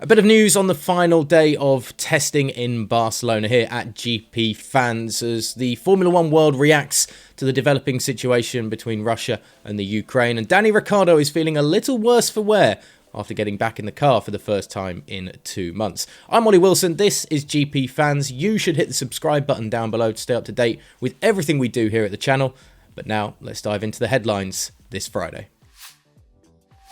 bit of news on the final day of testing in Barcelona here at GPFans as the Formula One world reacts to the developing situation between Russia and the Ukraine. And Danny Ricciardo is feeling a little worse for wear after getting back in the car for the first time in 2 months. I'm Ollie Wilson, this is GPFans. You should hit the subscribe button down below to stay up to date with everything we do here at the channel. But now, let's dive into the headlines this Friday.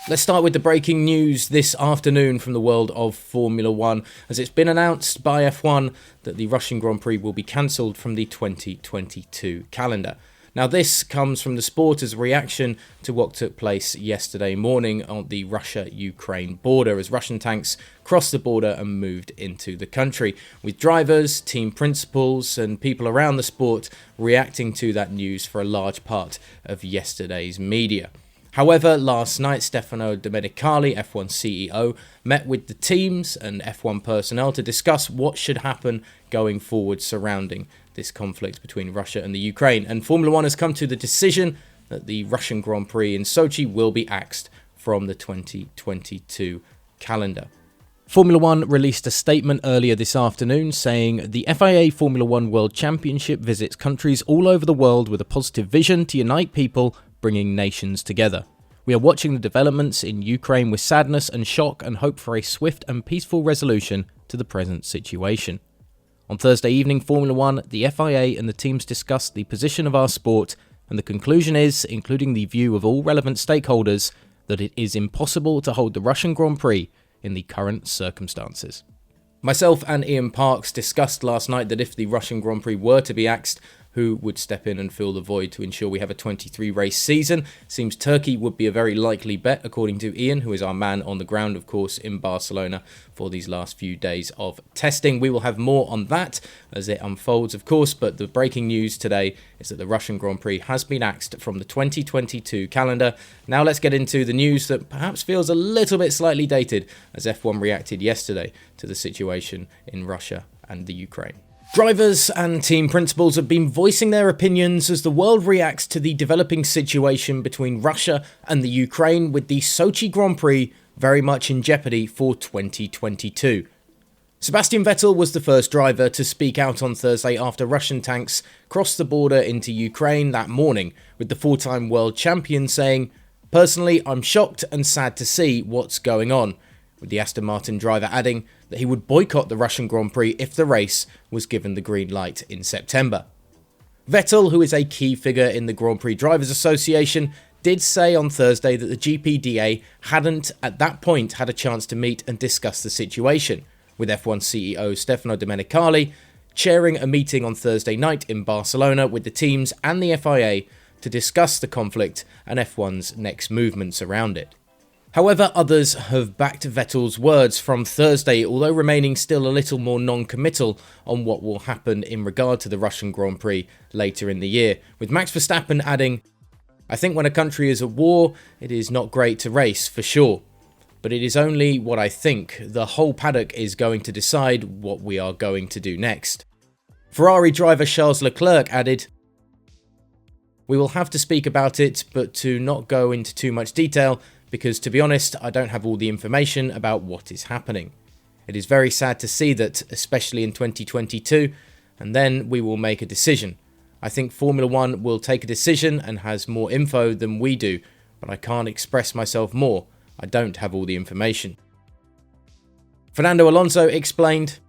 Let's start with the breaking news this afternoon from the world of Formula One, as it's been announced by F1 that the Russian Grand Prix will be cancelled from the 2022 calendar. Now, this comes from the sport as a reaction to what took place yesterday morning on the Russia-Ukraine border as Russian tanks crossed the border and moved into the country, with drivers, team principals and people around the sport reacting to that news for a large part of yesterday's media. However, last night, Stefano Domenicali, F1 CEO, met with the teams and F1 personnel to discuss what should happen going forward surrounding this conflict between Russia and the Ukraine. And Formula One has come to the decision that the Russian Grand Prix in Sochi will be axed from the 2022 calendar. Formula One released a statement earlier this afternoon saying the FIA Formula One World Championship visits countries all over the world with a positive vision to unite people, bringing nations together. We are watching the developments in Ukraine with sadness and shock and hope for a swift and peaceful resolution to the present situation. On Thursday evening, Formula One, the FIA and the teams discussed the position of our sport, and the conclusion is, including the view of all relevant stakeholders, that it is impossible to hold the Russian Grand Prix in the current circumstances. Myself and Ian Parks discussed last night that if the Russian Grand Prix were to be axed, who would step in and fill the void to ensure we have a 23-race season. Seems Turkey would be a very likely bet, according to Ian, who is our man on the ground, of course, in Barcelona for these last few days of testing. We will have more on that as it unfolds, of course, but the breaking news today is that the Russian Grand Prix has been axed from the 2022 calendar. Now let's get into the news that perhaps feels a little bit slightly dated, as F1 reacted yesterday to the situation in Russia and the Ukraine. Drivers and team principals have been voicing their opinions as the world reacts to the developing situation between Russia and the Ukraine, with the Sochi Grand Prix very much in jeopardy for 2022. Sebastian Vettel was the first driver to speak out on Thursday after Russian tanks crossed the border into Ukraine that morning, with the four-time world champion saying, "Personally, I'm shocked and sad to see what's going on," with the Aston Martin driver adding that he would boycott the Russian Grand Prix if the race was given the green light in September. Vettel, who is a key figure in the Grand Prix Drivers Association, did say on Thursday that the GPDA hadn't at that point had a chance to meet and discuss the situation, with F1 CEO Stefano Domenicali chairing a meeting on Thursday night in Barcelona with the teams and the FIA to discuss the conflict and F1's next movements around it. However, others have backed Vettel's words from Thursday, although remaining still a little more non-committal on what will happen in regard to the Russian Grand Prix later in the year, with Max Verstappen adding, "I think when a country is at war, it is not great to race, for sure. But it is only what I think. The whole paddock is going to decide what we are going to do next." Ferrari driver Charles Leclerc added, "We will have to speak about it, but to not go into too much detail, because to be honest, I don't have all the information about what is happening. It is very sad to see that, especially in 2022, and then we will make a decision. I think Formula One will take a decision and has more info than we do, but I can't express myself more. I don't have all the information." Fernando Alonso explained,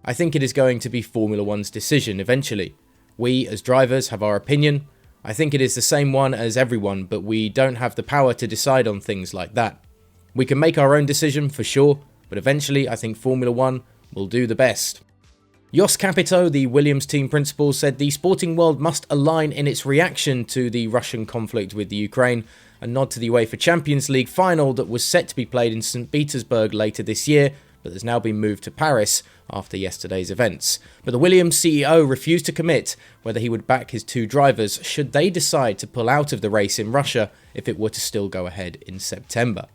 "I think it is going to be Formula One's decision eventually. We, as drivers, have our opinion. I think it is the same one as everyone, but we don't have the power to decide on things like that. We can make our own decision for sure, but eventually I think Formula One will do the best." Jos Capito, the Williams team principal, said the sporting world must align in its reaction to the Russian conflict with the Ukraine, a nod to the UEFA Champions League final that was set to be played in St. Petersburg later this year, but has now been moved to Paris after yesterday's events. But the Williams CEO refused to commit whether he would back his two drivers should they decide to pull out of the race in Russia if it were to still go ahead in September.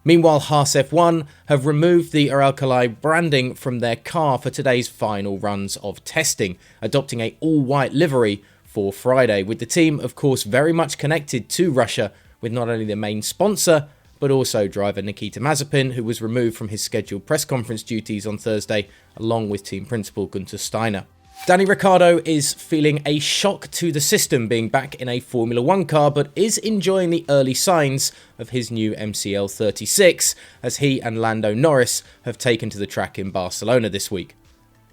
Meanwhile, Haas F1 have removed the Uralkali branding from their car for today's final runs of testing, adopting a all-white livery for Friday, with the team, of course, very much connected to Russia, with not only the main sponsor, but also driver Nikita Mazepin, who was removed from his scheduled press conference duties on Thursday, along with team principal Gunter Steiner. Danny Ricciardo is feeling a shock to the system being back in a Formula 1 car, but is enjoying the early signs of his new MCL 36, as he and Lando Norris have taken to the track in Barcelona this week.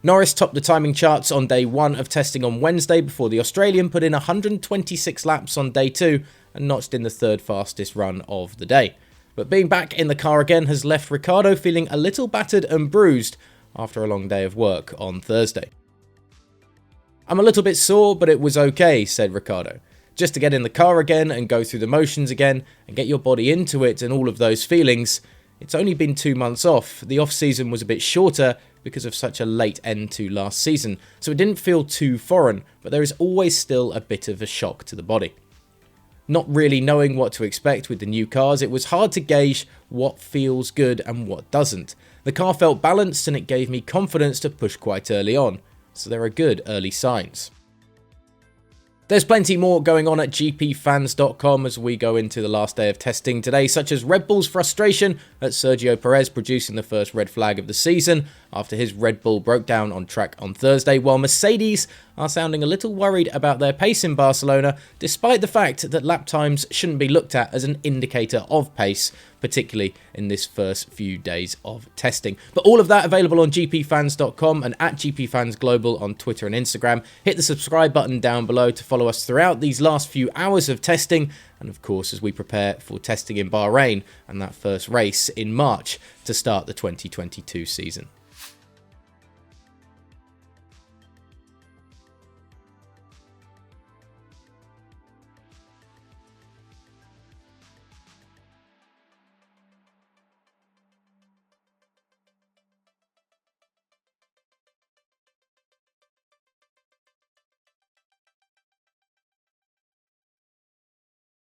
Norris topped the timing charts on day 1 of testing on Wednesday before the Australian put in 126 laps on day 2 and notched in the third fastest run of the day. But being back in the car again has left Ricciardo feeling a little battered and bruised after a long day of work on Thursday. "I'm a little bit sore, but it was okay," said Ricciardo. "Just to get in the car again and go through the motions again and get your body into it and all of those feelings. It's only been 2 months off. The off-season was a bit shorter because of such a late end to last season, so it didn't feel too foreign, but there is always still a bit of a shock to the body." Not really knowing what to expect with the new cars, it was hard to gauge what feels good and what doesn't. The car felt balanced and it gave me confidence to push quite early on, so there are good early signs. There's plenty more going on at GPFans.com as we go into the last day of testing today, such as Red Bull's frustration at Sergio Perez producing the first red flag of the season after his Red Bull broke down on track on Thursday, while Mercedes are sounding a little worried about their pace in Barcelona, despite the fact that lap times shouldn't be looked at as an indicator of pace, particularly in this first few days of testing. But all of that available on GPFans.com and at GPFans Global on Twitter and Instagram. Hit the subscribe button down below to follow us throughout these last few hours of testing, and of course as we prepare for testing in Bahrain and that first race in March to start the 2022 season.